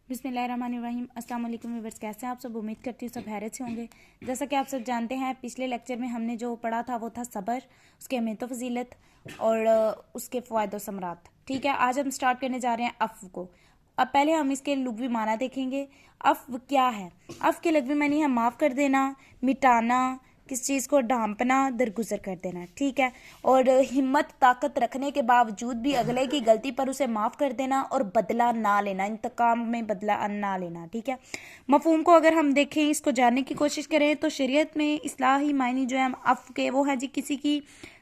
بسم اللہ الرحمن الرحیم۔ السلام علیکم ویورز، کیسے ہیں آپ سب؟ امید کرتی ہوں سب خیریت سے ہوں گے۔ جیسا کہ آپ سب جانتے ہیں، پچھلے لیکچر میں ہم نے جو پڑھا تھا وہ تھا صبر، اس کے اہمیت و فضیلت اور اس کے فوائد و ثمرات۔ ٹھیک ہے، آج ہم سٹارٹ کرنے جا رہے ہیں عفو کو۔ اب پہلے ہم اس کے لغوی معنی دیکھیں گے۔ عفو کیا ہے؟ عفو کے لغوی معنی ہے معاف کر دینا، مٹانا، کس چیز کو ڈھانپنا، درگزر کر دینا۔ ٹھیک ہے، اور ہمت طاقت رکھنے کے باوجود بھی اگلے کی غلطی پر اسے معاف کر دینا اور بدلہ نہ لینا، انتقام میں بدلہ نہ لینا۔ ٹھیک ہے، مفہوم کو اگر ہم دیکھیں، اس کو جاننے کی کوشش کریں تو شریعت میں اصطلاحی معنی جو ہے عفو کے وہ ہے جی کسی کی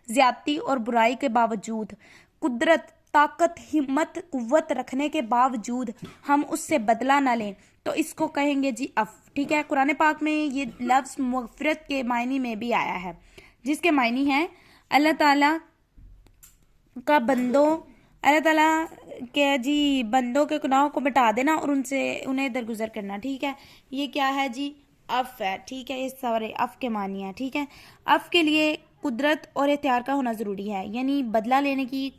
زیادتی اور برائی کے باوجود، قدرت طاقت ہمت قوت رکھنے کے باوجود ہم اس سے بدلہ نہ لیں تو اس کو کہیں گے جی عفو۔ ٹھیک ہے، قرآن پاک میں یہ لفظ مغفرت کے معنی میں بھی آیا ہے، جس کے معنی ہے اللہ تعالیٰ کا اللہ تعالیٰ کے جی بندوں کے گناہوں کو مٹا دینا اور انہیں درگزر کرنا۔ ٹھیک ہے، یہ کیا ہے جی؟ عفو ہے۔ ٹھیک ہے، یہ سارے عفو کے معنی ہیں۔ ٹھیک ہے، عفو کے لیے قدرت اور اختیار کا ہونا ضروری ہے، یعنی بدلہ لینے کی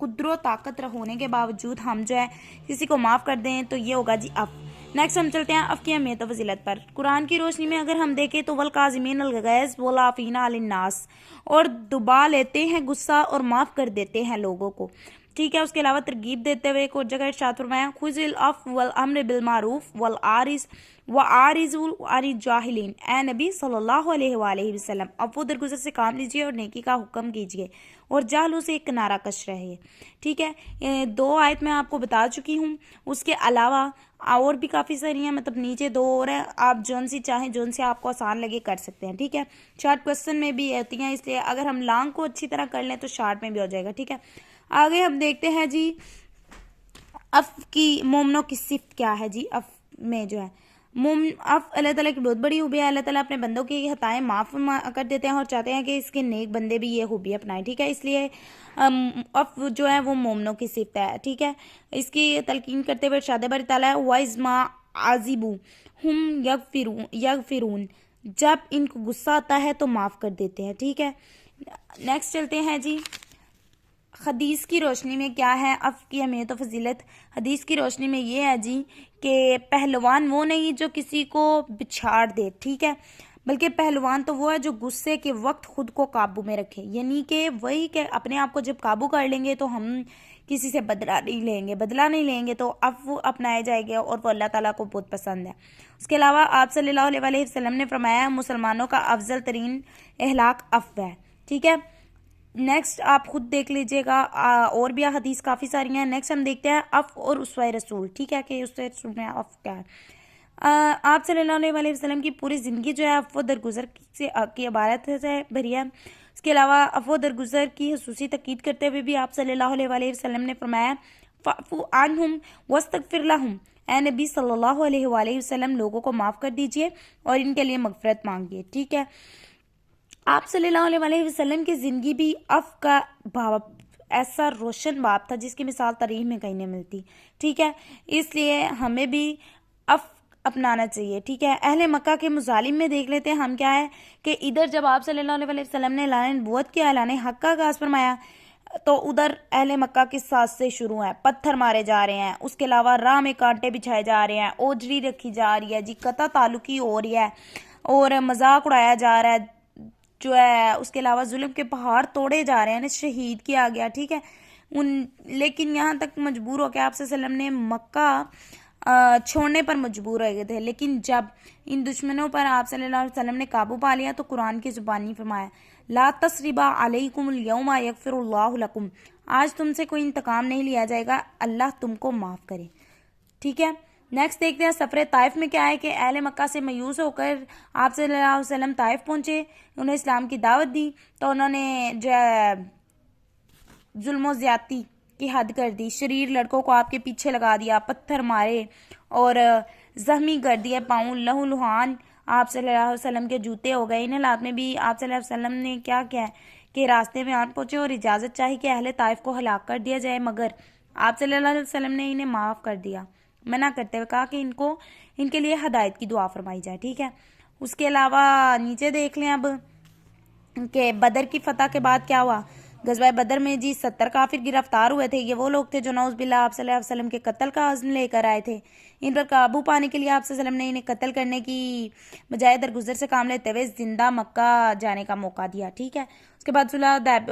قدرت طاقت ہونے کے باوجود ہم جو ہے کسی کو معاف کر دیں تو یہ ہوگا جی عفو۔ نیکسٹ ہم چلتے ہیں عفو کی اہمیت و فضیلت پر۔ قرآن کی روشنی میں اگر ہم دیکھیں تو والکاظمین الغیظ والعافین عن الناس، اور دبا لیتے ہیں غصہ اور معاف کر دیتے ہیں لوگوں کو۔ ٹھیک ہے، اس کے علاوہ ترغیب دیتے ہوئے ایک اور جگہ ارشاد فرمایا خذ العفو والامر بالمعروف وعارض عن الجاہلین، اے نبی صلی اللہ علیہ وآلہ وسلم عفو درگزر سے کام لیجئے اور نیکی کا حکم کیجئے اور جاہلوں سے ایک کنارہ کش رہے۔ ٹھیک ہے، دو آیت میں آپ کو بتا چکی ہوں، اس کے علاوہ اور بھی کافی ساری ہیں، مطلب نیچے دو اور ہیں، آپ جون سی چاہیں جون سے آپ کو آسان لگے کر سکتے ہیں۔ ٹھیک ہے، شارٹ کوسچن میں بھی ہوتی ہیں، اس لیے اگر ہم لانگ کو اچھی طرح کر لیں تو شارٹ میں بھی ہو جائے گا۔ ٹھیک ہے، آگے ہم دیکھتے ہیں جی عفو کی مومنوں کی صفت کیا ہے جی۔ عفو میں جو ہے عفو اللہ تعالیٰ کی بہت بڑی خوبی ہے۔ اللہ تعالیٰ اپنے بندوں کی خطائیں معاف کر دیتے ہیں اور چاہتے ہیں کہ اس کے نیک بندے بھی یہ خوبی اپنائیں۔ ٹھیک ہے، اس لیے عفو جو ہے وہ مومنوں کی صفت ہے۔ ٹھیک ہے، اس کی تلقین کرتے ہوئے ارشاد باری تعالیٰ وَإِذْ مَا عَذِبُوا هُمْ یغفرون، جب ان کو غصہ آتا ہے تو معاف کر دیتے ہیں۔ ٹھیک ہے، نیکسٹ چلتے ہیں جی حدیث کی روشنی میں کیا ہے عفو کی اہمیت و فضیلت۔ حدیث کی روشنی میں یہ ہے جی کہ پہلوان وہ نہیں جو کسی کو بچھاڑ دے، ٹھیک ہے، بلکہ پہلوان تو وہ ہے جو غصے کے وقت خود کو قابو میں رکھے، یعنی کہ وہی کہ اپنے آپ کو جب قابو کر لیں گے تو ہم کسی سے بدلہ نہیں لیں گے تو عفو اپنائے جائے گا اور وہ اللہ تعالیٰ کو بہت پسند ہے۔ اس کے علاوہ آپ صلی اللہ علیہ وسلم نے فرمایا مسلمانوں کا افضل ترین اخلاق عفو ہے۔ ٹھیک ہے، نیکسٹ آپ خود دیکھ لیجئے گا، اور بھی حدیث کافی ساری ہیں۔ نیکسٹ ہم دیکھتے ہیں عفو اور اسوہ رسول۔ ٹھیک ہے، کہ اسوہ رسول میں عفو کیا ہے۔ آپ صلی اللہ علیہ وسلم کی پوری زندگی جو ہے عفو درگزر کی عبارت سے بھری ہے۔ اس کے علاوہ عفو درگزر کی خصوصی تاکید کرتے ہوئے بھی آپ صلی اللہ علیہ وسلم نے فرمایا فاعفو عنہم واستغفر لہم، اے نبی صلی اللہ علیہ وآلہ وسلم لوگوں کو معاف کر دیجئے اور ان کے لیے مغفرت مانگیے۔ ٹھیک ہے، آپ صلی اللہ علیہ وسلم کی زندگی بھی عفو کا ایسا روشن باب تھا جس کی مثال تاریخ میں کہیں نہیں ملتی۔ ٹھیک ہے، اس لیے ہمیں بھی عفو اپنانا چاہیے۔ ٹھیک ہے، اہل مکہ کے مظالم میں دیکھ لیتے ہیں ہم کیا ہے کہ ادھر جب آپ صلی اللہ علیہ وسلم نے اعلان نبوت کیا، اعلان حق کا آغاز فرمایا تو ادھر اہل مکہ کے ساتھ سے شروع ہیں، پتھر مارے جا رہے ہیں، اس کے علاوہ راہ میں کانٹے بچھائے جا رہے ہیں، اوجری رکھی جا رہی ہے جی، قطع تعلقی ہو رہی ہے اور مذاق اڑایا جا رہا ہے جو ہے، اس کے علاوہ ظلم کے پہاڑ توڑے جا رہے ہیں، شہید کیا گیا۔ ٹھیک ہے، لیکن یہاں تک مجبور ہو کے آپ صلی اللہ علیہ وسلم نے مکہ چھوڑنے پر مجبور ہو گئے تھے، لیکن جب ان دشمنوں پر آپ صلی اللہ علیہ وسلم نے قابو پا لیا تو قرآن کی زبانی فرمایا لا تثریب علیکم اليوم یغفر اللہ لکم، آج تم سے کوئی انتقام نہیں لیا جائے گا، اللہ تم کو معاف کرے۔ ٹھیک ہے، نیکسٹ دیکھتے ہیں سفر طائف میں کیا ہے کہ اہل مکہ سے مایوس ہو کر آپ صلی اللہ علیہ وسلم طائف پہنچے، انہیں اسلام کی دعوت دی تو انہوں نے جو ہے ظلم و زیادتی کی حد کر دی، شریر لڑکوں کو آپ کے پیچھے لگا دیا، پتھر مارے اور زخمی کر دیا، پاؤں لہو لہان آپ صلی اللہ علیہ وسلم کے جوتے ہو گئے۔ ان حالات میں بھی آپ صلی اللہ علیہ وسلم نے کیا کیا کہ راستے میں آن پہنچے اور اجازت چاہی کہ اہل طائف کو ہلاک کر دیا جائے، مگر آپ صلی اللہ علیہ وسلم نے انہیں معاف کر دیا، منع کرتے ہوئے کہا کہ ان کے لیے ہدایت کی دعا فرمائی جائے۔ ٹھیک ہے، اس کے علاوہ نیچے دیکھ لیں اب کہ بدر کی فتح کے بعد کیا ہوا، غزوہ بدر میں جی 70 کافر گرفتار ہوئے تھے. یہ وہ لوگ تھے جو نعوذ باللہ آپ صلی اللہ علیہ وسلم کے قتل کا عزم لے کر آئے تھے. ان پر قابو پانے کے لیے آپ صلی اللہ علیہ وسلم نے انہیں قتل کرنے کی بجائے درگزر سے کام لیتے ہوئے زندہ مکہ جانے کا موقع دیا. ٹھیک ہے. اس کے بعد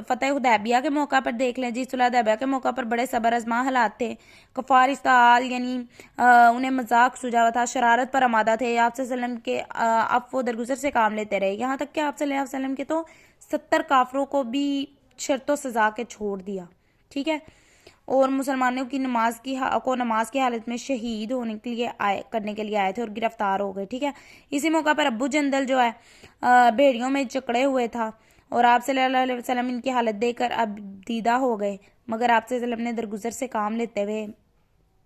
فتح حدیبیہ کے موقع پر دیکھ لیں جی. صلح حدیبیہ کے موقع پر بڑے صبر آزما حالات تھے. کفار استحال یعنی انہیں مذاق سوجا ہوا تھا، شرارت پر آمادہ تھے. آپ صلی اللہ علیہ وسلم کے عفو و درگزر سے کام لیتے رہے، یہاں تک کہ آپ صلی اللہ علیہ وسلم کے تو 70 کافروں کو بھی شرط و سزا کے چھوڑ دیا. ٹھیک ہے. اور مسلمانوں کی نماز کی حالت میں شہید ہونے کے لیے کرنے کے لیے آئے تھے اور گرفتار ہو گئے. ٹھیک ہے. اسی موقع پر ابو جندل جو ہے بھیڑیوں میں جکڑے ہوئے تھا اور آپ صلی اللہ علیہ وسلم ان کی حالت دیکھ کر اب دیدہ ہو گئے، مگر آپ صلی اللہ علیہ وسلم نے درگزر سے کام لیتے ہوئے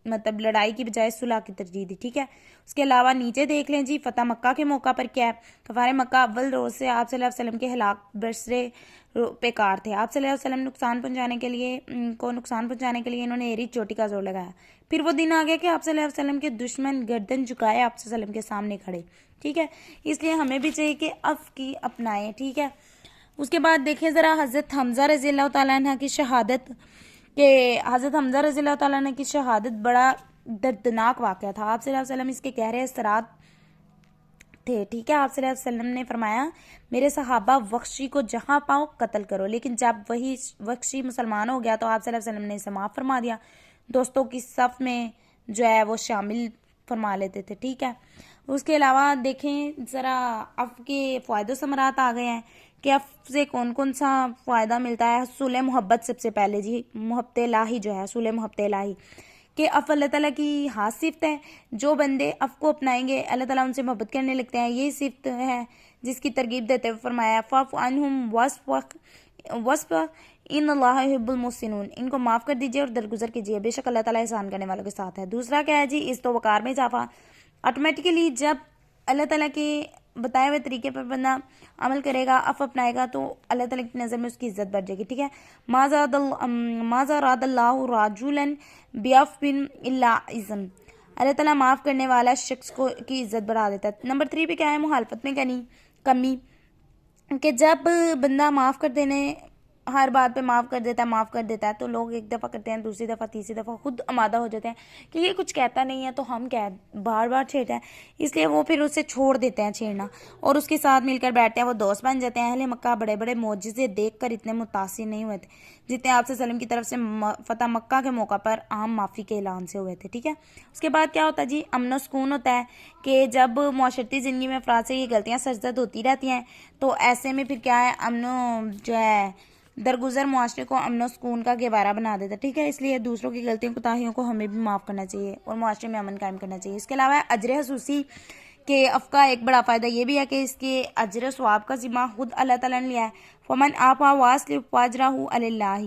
مطلب لڑائی کی بجائے صلح کی ترجیح دی. ٹھیک ہے. اس کے علاوہ نیچے دیکھ لیں جی. فتح مکہ کے موقع پر کیا ہے؟ کفار مکہ اول روز سے آپ صلی اللہ علیہ وسلم کے ہلاک برسرے پیکار تھے. آپ صلی اللہ علیہ وسلم نقصان پہنچانے کے لیے انہوں نے ایری چوٹی کا زور لگایا. پھر وہ دن آ گیا کہ آپ صلی اللہ علیہ وسلم کے دشمن گردن جھکائے آپ صلی اللہ علیہ وسلم کے سامنے کھڑے. ٹھیک ہے. اس لیے ہمیں بھی چاہیے کہ عفو کی اپنائیں. ٹھیک ہے. اس کے بعد دیکھیں ذرا حضرت حمزہ رضی اللہ تعالیٰ عنہ کی شہادت. کہ حضرت حمزہ رضی اللہ تعالیٰ عنہ کی شہادت بڑا دردناک واقعہ تھا. آپ صلی اللہ علیہ وسلم اس کے گہرے اثرات تھے. ٹھیک ہے. آپ صلی اللہ علیہ وسلم نے فرمایا میرے صحابہ وحشی کو جہاں پاؤ قتل کرو، لیکن جب وہی وحشی مسلمان ہو گیا تو آپ صلی اللہ علیہ وسلم نے اسے معاف فرما دیا، دوستوں کی صف میں جو ہے وہ شامل فرما لیتے تھے. ٹھیک ہے. اس کے علاوہ دیکھیں ذرا عفو کے فوائد و ثمرات آ گئے ہیں کہ عفو سے کون کون سا فائدہ ملتا ہے. حصول محبت سب سے پہلے جی. محبت الہی جو ہے، حصول محبت الہی کہ عفو اللہ تعالیٰ کی خاص صفت ہے. جو بندے عفو کو اپنائیں گے اللہ تعالیٰ ان سے محبت کرنے لگتے ہیں. یہی صفت ہے جس کی ترغیب دیتے ہوئے فرمایا فاعف عنہم واصفح ان اللہ یحب المحسنین. ان کو معاف کر دیجیے اور درگزر کیجیے، بے شک اللہ تعالیٰ احسان کرنے والوں کے ساتھ ہے. دوسرا کیا ہے جی؟ اس تو وقار میں اضافہ. آٹومیٹیکلی جب اللہ تعالیٰ کے بتائے ہوئے طریقے پر بندہ عمل کرے گا، عفو اپنائے گا، تو اللہ تعالیٰ کی نظر میں اس کی عزت بڑھ جائے گی. ٹھیک ہے. ماذا راد اللہ رجلا بعفو الا عزم. اللہ تعالیٰ معاف کرنے والا شخص کو کی عزت بڑھا دیتا ہے. نمبر 3 پہ کیا ہے؟ مخالفت میں کمی کہ جب بندہ معاف کر دینے ہر بات پہ معاف کر دیتا ہے تو لوگ ایک دفعہ کرتے ہیں، دوسری دفعہ، تیسری دفعہ خود آمادہ ہو جاتے ہیں کہ یہ کچھ کہتا نہیں ہے تو ہم کیا بار بار چھیڑتے ہیں، اس لیے وہ پھر اسے چھوڑ دیتے ہیں چھیڑنا اور اس کے ساتھ مل کر بیٹھتے ہیں، وہ دوست بن جاتے ہیں. اہل مکہ بڑے بڑے معجزے دیکھ کر اتنے متاثر نہیں ہوئے تھے جتنے آپ صلی اللہ علیہ وسلم کی طرف سے فتح مکہ کے موقع پر عام معافی کے اعلان سے ہوئے تھے. ٹھیک ہے. اس کے بعد کیا ہوتا ہے جی؟ امن و سکون ہوتا ہے کہ جب معاشرتی زندگی میں افراد سے یہ غلطیاں سرزد ہوتی رہتی ہیں تو ایسے میں پھر کیا ہے؟ امن و جو ہے درگزر معاشرے کو امن و سکون کا گہوارہ بنا دیتا ہے. ٹھیک ہے. اس لیے دوسروں کی غلطیوں کوتاہیوں کو ہمیں بھی معاف کرنا چاہیے اور معاشرے میں امن قائم کرنا چاہیے. اس کے علاوہ اجر خصوصی کہ عفو کا ایک بڑا فائدہ یہ بھی ہے کہ اس کے اجر و ثواب کا ذمہ خود اللہ تعالیٰ نے لیا ہے. فمن عفا واصلح فاجرہ علی اللہ.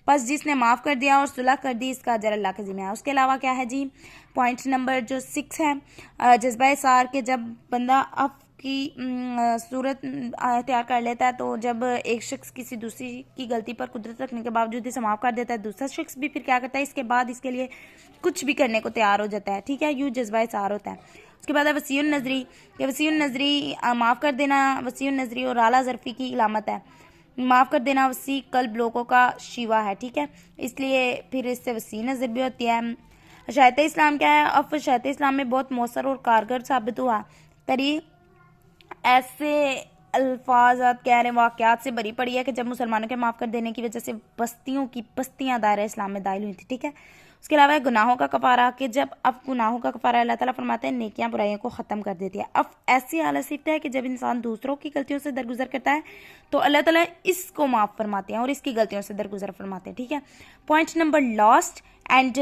بس جس نے معاف کر دیا اور صلح کر دی اس کا اجر اللہ کے ذمہ ہے. اس کے علاوہ کیا ہے جی؟ پوائنٹ نمبر جو 6 ہے جذبہ اثار کہ جب بندہ عفو کی صورت اختیار کر لیتا ہے تو جب ایک شخص کسی دوسری کی غلطی پر قدرت رکھنے کے باوجود اسے معاف کر دیتا ہے، دوسرا شخص بھی پھر کیا کرتا ہے؟ اس کے بعد اس کے لیے کچھ بھی کرنے کو تیار ہو جاتا ہے. ٹھیک ہے. یوں جذبہ اثار ہوتا ہے. اس کے بعد ہے وسیع النظری کہ وسیع النظری معاف کر دینا وسیع النظری اور اعلیٰ ظرفی کی علامت ہے. معاف کر دینا وسیع قلب لوگوں کا شیوا ہے. ٹھیک ہے. اس لیے پھر اس سے وسیع نظر بھی ہوتی ہے. شریعت اسلام کیا ہے؟ عفو شریعت اسلام میں بہت مؤثر اور کارگر ثابت ہوا. ایسے الفاظات کہہ رہے ہیں واقعات سے بری پڑی ہے کہ جب مسلمانوں کے معاف کر دینے کی وجہ سے بستیوں کی بستیاں دائرہ اسلام میں داخل ہوئی تھی. ٹھیک ہے. اس کے علاوہ گناہوں کا کفارہ کہ جب گناہوں کا کفارہ اللہ تعالیٰ فرماتے ہیں نیکیاں برائیوں کو ختم کر دیتی ہے. ایسی حالت صفت ہے کہ جب انسان دوسروں کی غلطیوں سے درگزر کرتا ہے تو اللہ تعالیٰ اس کو معاف فرماتے ہیں اور اس کی غلطیوں سے درگزر فرماتے ہیں. ٹھیک ہے. پوائنٹ نمبر لاسٹ اینڈ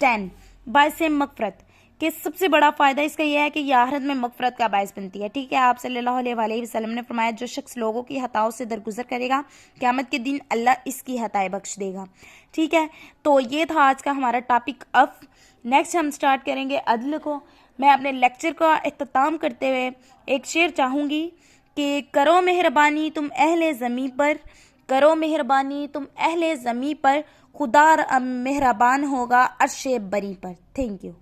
10 باعث مغفرت کہ سب سے بڑا فائدہ اس کا یہ ہے کہ یہ آخرت میں مغفرت کا باعث بنتی ہے. ٹھیک ہے. آپ صلی اللہ علیہ وسلم نے فرمایا جو شخص لوگوں کی خطاؤں سے درگزر کرے گا قیامت کے دن اللہ اس کی خطائیں بخش دے گا. ٹھیک ہے. تو یہ تھا آج کا ہمارا ٹاپک عفو. نیکسٹ ہم سٹارٹ کریں گے عدل کو. میں اپنے لیکچر کا اختتام کرتے ہوئے ایک شعر چاہوں گی کہ کرو مہربانی تم اہل زمیں پر، کرو مہربانی تم اہل زمیں پر، خدا مہربان ہوگا عرش بری پر. Thank you.